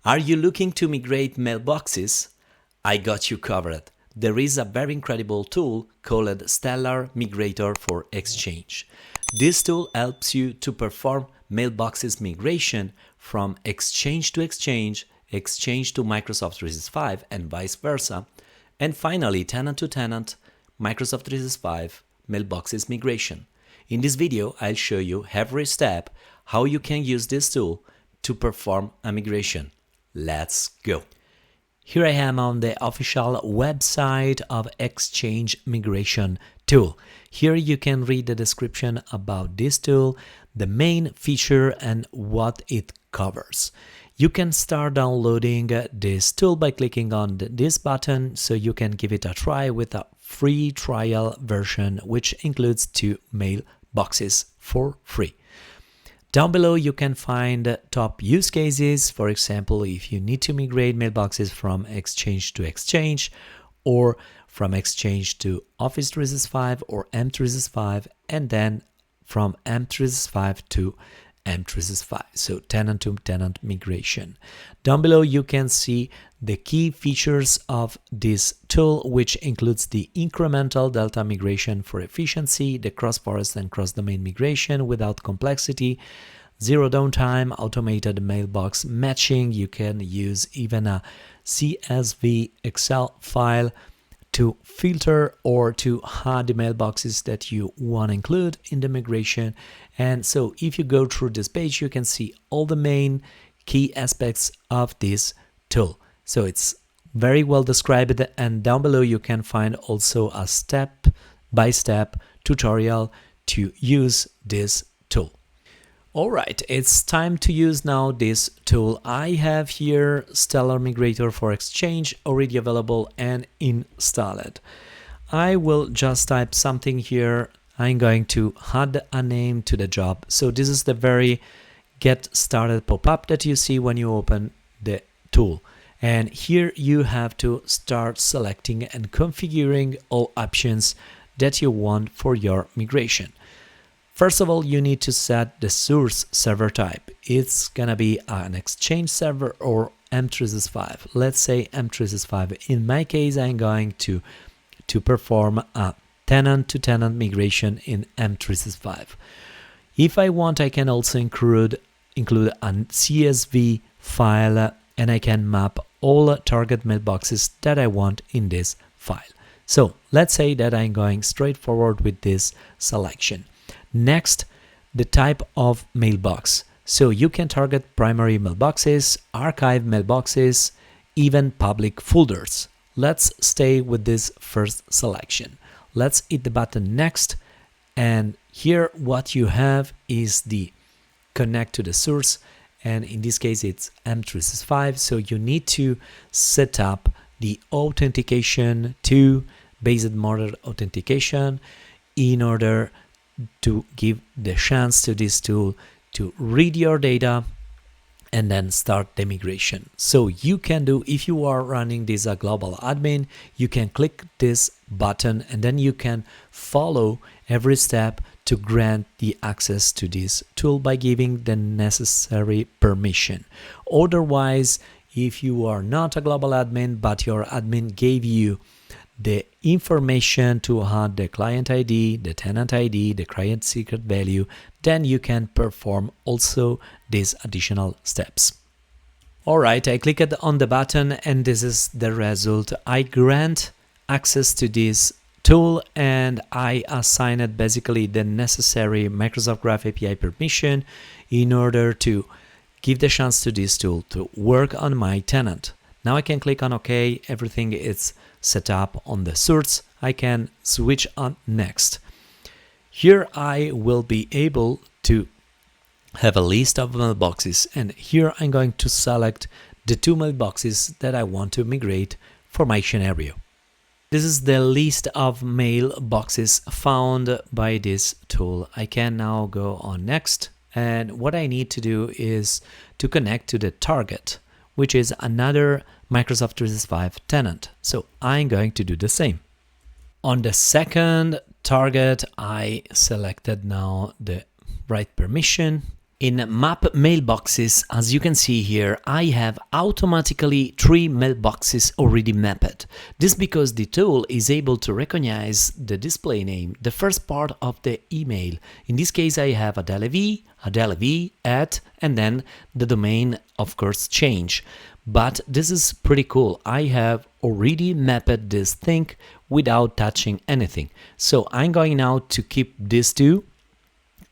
Are you looking to migrate mailboxes? I got you covered. There is a very incredible tool called Stellar Migrator for Exchange. This tool helps you to perform mailboxes migration from Exchange to Exchange, Exchange to Microsoft 365, and vice versa, and finally tenant-to-tenant, Microsoft 365 mailboxes migration. In this video, I'll show you every step how you can use this tool to perform a migration. Let's go. Here I am on the official website of Exchange Migration Tool. Here you can read the description about this tool, the main feature and what it covers. You can start downloading this tool by clicking on this button, so you can give it a try with a free trial version which includes 2 mailboxes for free. Down below you can find top use cases, for example, if you need to migrate mailboxes from Exchange to Exchange or from Exchange to Office 365 or M365 and then from M365 to M365, so tenant-to-tenant migration. Down below you can see the key features of this tool, which includes the incremental delta migration for efficiency, the cross-forest and cross-domain migration without complexity, zero downtime, automated mailbox matching. You can use even a CSV Excel file to filter or to add the mailboxes that you want to include in the migration. And so if you go through this page, you can see all the main key aspects of this tool. So it's very well described, and down below you can find also a step-by-step tutorial to use this tool. Alright, it's time to use now this tool. I have here Stellar Migrator for Exchange already available and installed. I will just type something here. I'm going to add a name to the job. So this is the very get started pop-up that you see when you open the tool. And here you have to start selecting and configuring all options that you want for your migration. First of all, you need to set the source server type. It's gonna be an Exchange server or M365. Let's say M365. In my case, I'm going to perform a tenant-to-tenant migration in M365. If I want, I can also include a CSV file, and I can map all target mailboxes that I want in this file. So let's say that I'm going straight forward with this selection. Next, the type of mailbox. So you can target primary mailboxes, archive mailboxes, even public folders. Let's stay with this first selection. Let's hit the button next, and here what you have is the connect to the source, and in this case it's M365, so you need to set up the authentication to based model authentication in order to give the chance to this tool to read your data and then start the migration. So you can do, if you are running this as a global admin, you can click this button and then you can follow every step to grant the access to this tool by giving the necessary permission. Otherwise, if you are not a global admin but your admin gave you the information to add the client ID, the tenant ID, the client secret value, then you can perform also these additional steps. Alright, I clicked on the button and this is the result. I grant access to this tool and I assigned basically the necessary Microsoft Graph API permission in order to give the chance to this tool to work on my tenant. Now I can click on OK, everything is set up on the source. I can switch on next. Here I will be able to have a list of mailboxes, and here I'm going to select the 2 mailboxes that I want to migrate for my scenario. This is the list of mailboxes found by this tool. I can now go on next, and what I need to do is to connect to the target, which is another Microsoft 365 tenant. So I'm going to do the same. On the second target, I selected now the right permission In map mailboxes, as you can see here, I have automatically 3 mailboxes already mapped. This because the tool is able to recognize the display name, the first part of the email. In this case, I have Adele V, at, and then the domain, of course, change. But this is pretty cool. I have already mapped this thing without touching anything. So I'm going now to keep these two,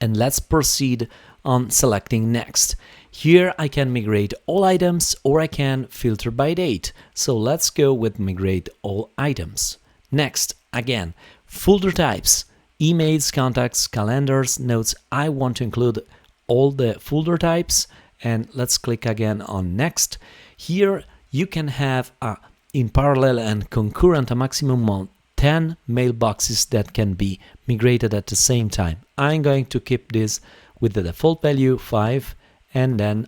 and let's proceed on selecting next. Here I can migrate all items or I can filter by date. So let's go with migrate all items. Next, again, folder types, emails, contacts, calendars, notes. I want to include all the folder types, and let's click again on next. Here you can have in parallel and concurrent a maximum of 10 mailboxes that can be migrated at the same time. I'm going to keep this with the default value 5, and then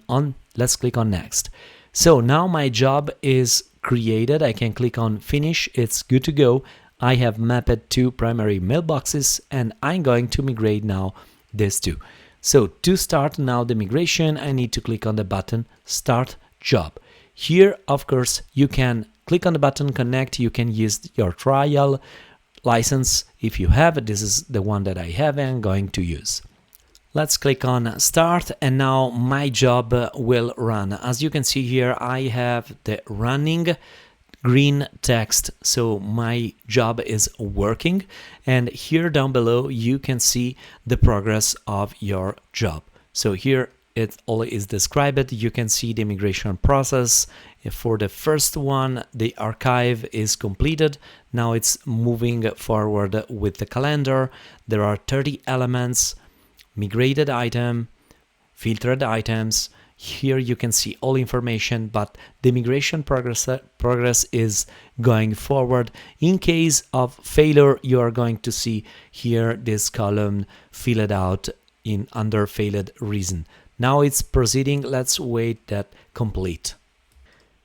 let's click on next. So now my job is created. I can click on finish. It's good to go. I have mapped 2 primary mailboxes, and I'm going to migrate now these 2. So to start now the migration, I need to click on the button start job. Here, of course, you can click on the button connect. You can use your trial license if you have. This is the one that I have and I'm going to use. Let's click on start, and now my job will run. As you can see here, I have the running green text, so my job is working. And here down below you can see the progress of your job. So here it all is described. You can see the migration process. For the first one, the archive is completed. Now it's moving forward with the calendar. There are 30 elements, migrated item, filtered items. Here you can see all information, but the migration progress is going forward. In case of failure, you are going to see here this column filled out in under failed reason. Now it's proceeding. Let's wait that complete.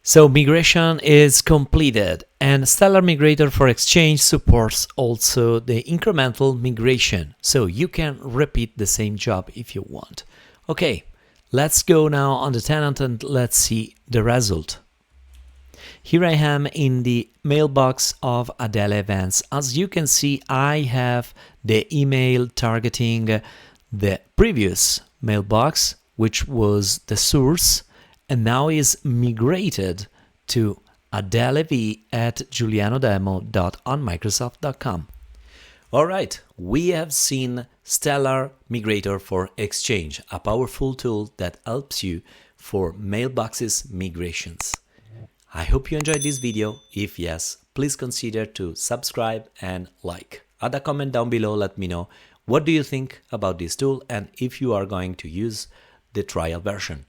So migration is completed, and Stellar Migrator for Exchange supports also the incremental migration, so you can repeat the same job if you want. Okay, let's go now on the tenant and let's see the result. Here I am in the mailbox of Adele events. As you can see, I have the email targeting the previous mailbox, which was the source, and now is migrated to adelev@giulianodemo.onmicrosoft.com. All right, we have seen Stellar Migrator for Exchange, a powerful tool that helps you for mailboxes migrations. I hope you enjoyed this video. If yes, please consider to subscribe and like. Add a comment down below, let me know what do you think about this tool and if you are going to use the trial version.